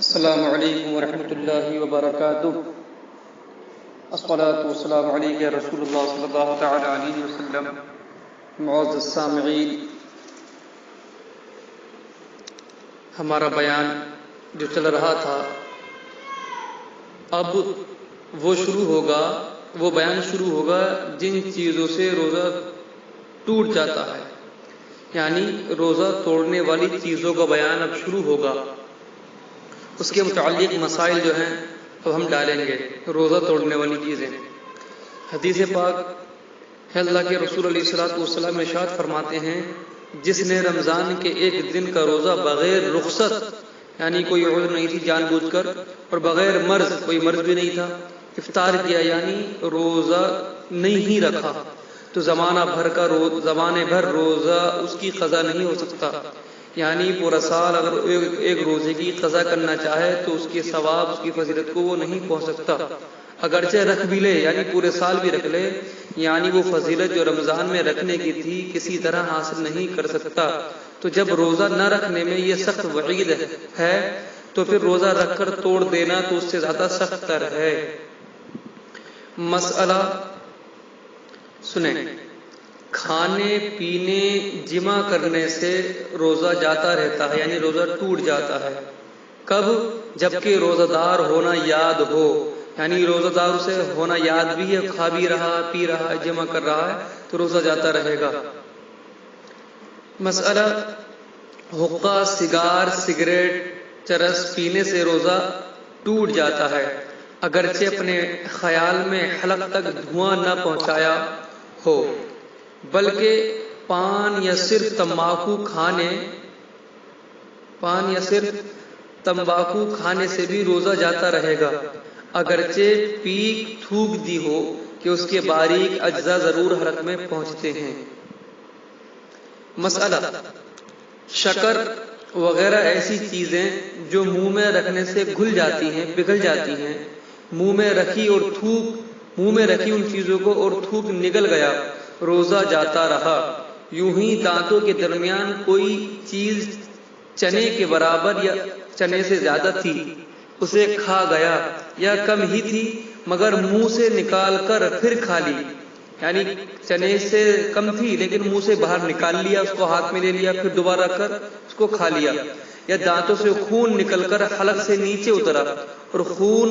السلام علیکم ورحمۃ اللہ وبرکاتہ۔ الصلاۃ والسلام علیک یا رسول اللہ صلی اللہ تعالی علیہ وسلم۔ معزز سامعین، ہمارا بیان جو چل رہا تھا اب وہ بیان شروع ہوگا جن چیزوں سے روزہ ٹوٹ جاتا ہے، یعنی روزہ توڑنے والی چیزوں کا بیان اب شروع ہوگا۔ اس کے متعلق مسائل جو ہیں اب ہم ڈالیں گے۔ روزہ توڑنے والی چیزیں، حدیث پاک ہے، اللہ کے رسول علیہ الصلوۃ والسلام ارشاد فرماتے ہیں، جس نے رمضان کے ایک دن کا روزہ بغیر رخصت، یعنی کوئی عذر نہیں تھی جان بوجھ کر، اور بغیر مرض، کوئی مرض بھی نہیں تھا، افطار کیا یعنی روزہ نہیں رکھا، تو زمانے بھر روزہ اس کی قضا نہیں ہو سکتا۔ یعنی پورا سال اگر ایک روزے کی قضا کرنا چاہے تو اس کے ثواب، اس کی فضیلت کو وہ نہیں پہنچ سکتا۔ اگرچہ رکھ بھی لے، یعنی پورے سال بھی رکھ لے، یعنی وہ فضیلت جو رمضان میں رکھنے کی تھی کسی طرح حاصل نہیں کر سکتا۔ تو جب روزہ نہ رکھنے میں یہ سخت وعید ہے تو پھر روزہ رکھ کر توڑ دینا تو اس سے زیادہ سخت تر ہے۔ مسئلہ سنیں، کھانے پینے جمع کرنے سے روزہ جاتا رہتا ہے، یعنی روزہ ٹوٹ جاتا ہے۔ کب؟ جبکہ روزہ دار ہونا یاد ہو، یعنی روزہ دار اسے ہونا یاد بھی ہے، کھا بھی رہا، پی رہا ہے، جمع کر رہا ہے، تو روزہ جاتا رہے گا۔ مسئلہ حقہ، سگار، سگریٹ، چرس پینے سے روزہ ٹوٹ جاتا ہے، اگرچہ اپنے خیال میں حلق تک دھواں نہ پہنچایا ہو، بلکہ پان یا صرف تمباکو کھانے سے بھی روزہ جاتا رہے گا، اگرچہ پیک تھوک دی ہو کہ اس کے باریک اجزاء ضرور حلق میں پہنچتے ہیں۔ مسئلہ شکر وغیرہ ایسی چیزیں جو منہ میں رکھنے سے گھل جاتی ہیں، پگھل جاتی ہیں، منہ میں رکھی ان چیزوں کو اور تھوک نگل گیا، روزہ جاتا رہا۔ یوں ہی دانتوں کے درمیان کوئی چیز چنے کے برابر یا چنے سے زیادہ تھی، اسے کھا گیا، یا کم ہی تھی مگر منہ سے نکال کر پھر کھا لی، یعنی چنے سے کم تھی لیکن منہ سے باہر نکال لیا، اس کو ہاتھ میں لے لیا، پھر دوبارہ کر اس کو کھا لیا۔ یا دانتوں سے خون نکل کر حلق سے نیچے اترا اور خون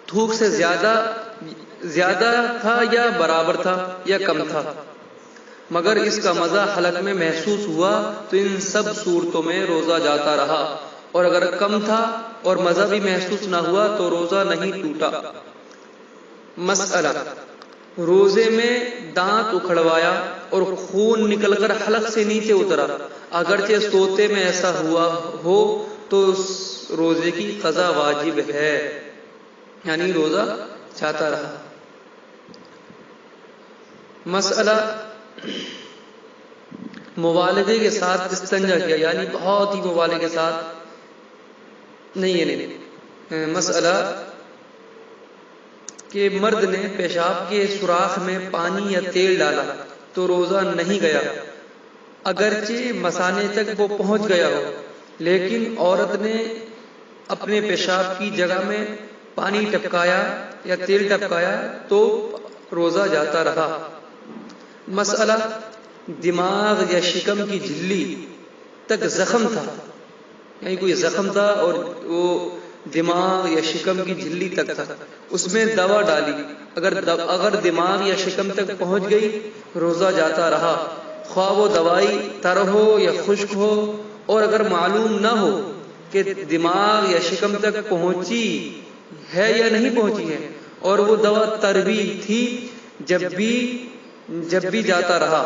تھوک سے زیادہ تھا یا برابر تھا یا کم تھا، مگر اس کا مزہ حلق میں محسوس ہوا، تو ان سب صورتوں میں روزہ جاتا رہا، اور اگر کم تھا اور مزہ بھی محسوس نہ ہوا تو روزہ نہیں ٹوٹا۔ مسئلہ روزے میں دانت اکھڑوایا اور خون نکل کر حلق سے نیچے اترا، اگرچہ سوتے میں ایسا ہوا ہو تو اس روزے کی قضا واجب ہے، یعنی روزہ جاتا رہا۔ مسئلہ مبالغے کے ساتھ استنجا کیا، یعنی بہت ہی مبالغے کے ساتھ نہیں۔ مسئلہ کہ مرد نے پیشاب کے سوراخ میں پانی یا تیل ڈالا تو روزہ نہیں گیا، اگرچہ مثانے تک وہ پہنچ گیا ہو، لیکن عورت نے اپنے پیشاب کی جگہ میں پانی ٹپکایا یا تیل ٹپکایا تو روزہ جاتا رہا۔ مسئلہ دماغ یا شکم کی جھلی تک زخم تھا، یعنی کوئی زخم تھا اور وہ دماغ یا شکم کی جھلی تک تھا، اس میں دوا ڈالی، اگر دماغ یا شکم تک پہنچ گئی روزہ جاتا رہا، خواہ وہ دوائی تر ہو یا خشک ہو، اور اگر معلوم نہ ہو کہ دماغ یا شکم تک پہنچی ہے یا نہیں پہنچی ہے، اور وہ دوا تر بھی تھی، جب بھی جاتا رہا۔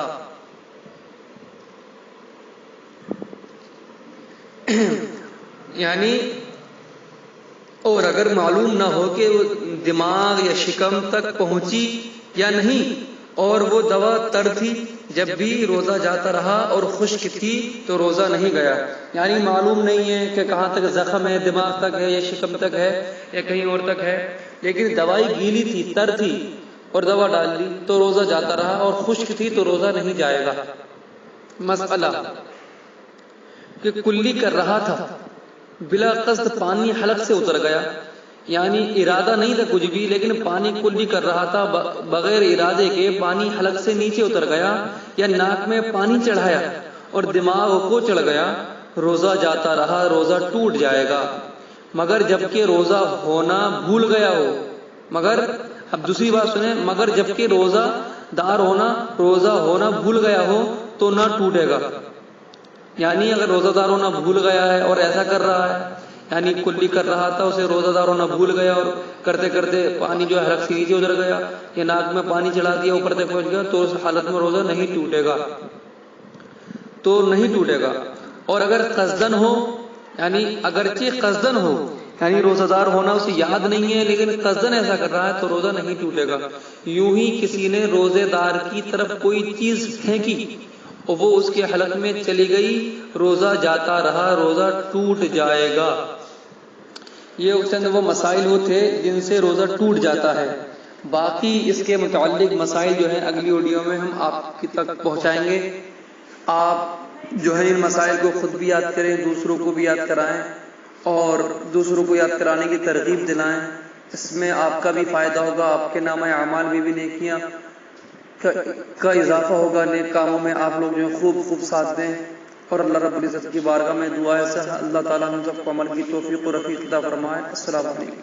یعنی اور اگر معلوم نہ ہو کہ وہ دماغ یا شکم تک پہنچی یا نہیں اور وہ دوا تر تھی، جب بھی روزہ جاتا رہا، اور خشک تھی تو روزہ نہیں گیا، یعنی معلوم نہیں ہے کہ کہاں تک زخم ہے، دماغ تک ہے یا شکم تک ہے یا کہیں اور تک ہے، لیکن دوائی گیلی تھی، تر تھی اور دوا ڈال دی تو روزہ جاتا رہا، اور خشک تھی تو روزہ نہیں جائے گا۔ مسئلہ کہ کلی کر رہا تھا بلا قصد پانی حلق سے اتر گیا، یعنی ارادہ نہیں تھا کچھ بھی، لیکن پانی کلی کر رہا تھا، بغیر ارادے کے پانی حلق سے نیچے اتر گیا یا ناک میں پانی چڑھایا اور دماغ کو چڑھ گیا، روزہ جاتا رہا، روزہ ٹوٹ جائے گا، مگر جبکہ روزہ ہونا بھول گیا ہو۔ مگر اب دوسری بات سنیں، مگر جبکہ روزہ دار ہونا بھول گیا ہو تو نہ ٹوٹے گا۔ یعنی اگر روزہ دار ہونا بھول گیا ہے اور ایسا کر رہا ہے، یعنی کلی کر رہا تھا، اسے روزہ دار ہونا بھول گیا اور کرتے کرتے پانی جو ہے حلق سے نیچے اتر گیا یا ناک میں پانی چڑھا دیا، اوپر تک پہنچ گیا، تو اس حالت میں روزہ نہیں ٹوٹے گا۔ اور اگر قصدن ہو، یعنی اگرچہ قصدن ہو، یعنی روزہ دار ہونا اسے یاد نہیں ہے لیکن قصدن ایسا کر رہا ہے تو روزہ نہیں ٹوٹے گا۔ یوں ہی کسی نے روزے دار کی طرف کوئی چیز پھینکی اور وہ اس کے حلق میں چلی گئی، روزہ جاتا رہا، روزہ ٹوٹ جائے گا۔ یہ چند وہ مسائل وہ تھے جن سے روزہ ٹوٹ جاتا ہے۔ باقی اس کے متعلق مسائل جو ہیں اگلی ویڈیو میں ہم آپ کی تک پہنچائیں گے۔ آپ جو ہے ان مسائل کو خود بھی یاد کریں، دوسروں کو بھی یاد کرائیں اور دوسروں کو یاد کرانے کی ترغیب دلائیں۔ اس میں آپ کا بھی فائدہ ہوگا، آپ کے نامہ اعمال میں بھی نیکیاں کا اضافہ ہوگا، نیک کاموں میں آپ لوگ جو خوب ساتھ دیں۔ اور اللہ رب العزت کی بارگاہ میں دعا ہے اللہ تعالیٰ ہم سب کو عمل کی توفیق و رفیق عطا فرمائے۔ السلام علیکم۔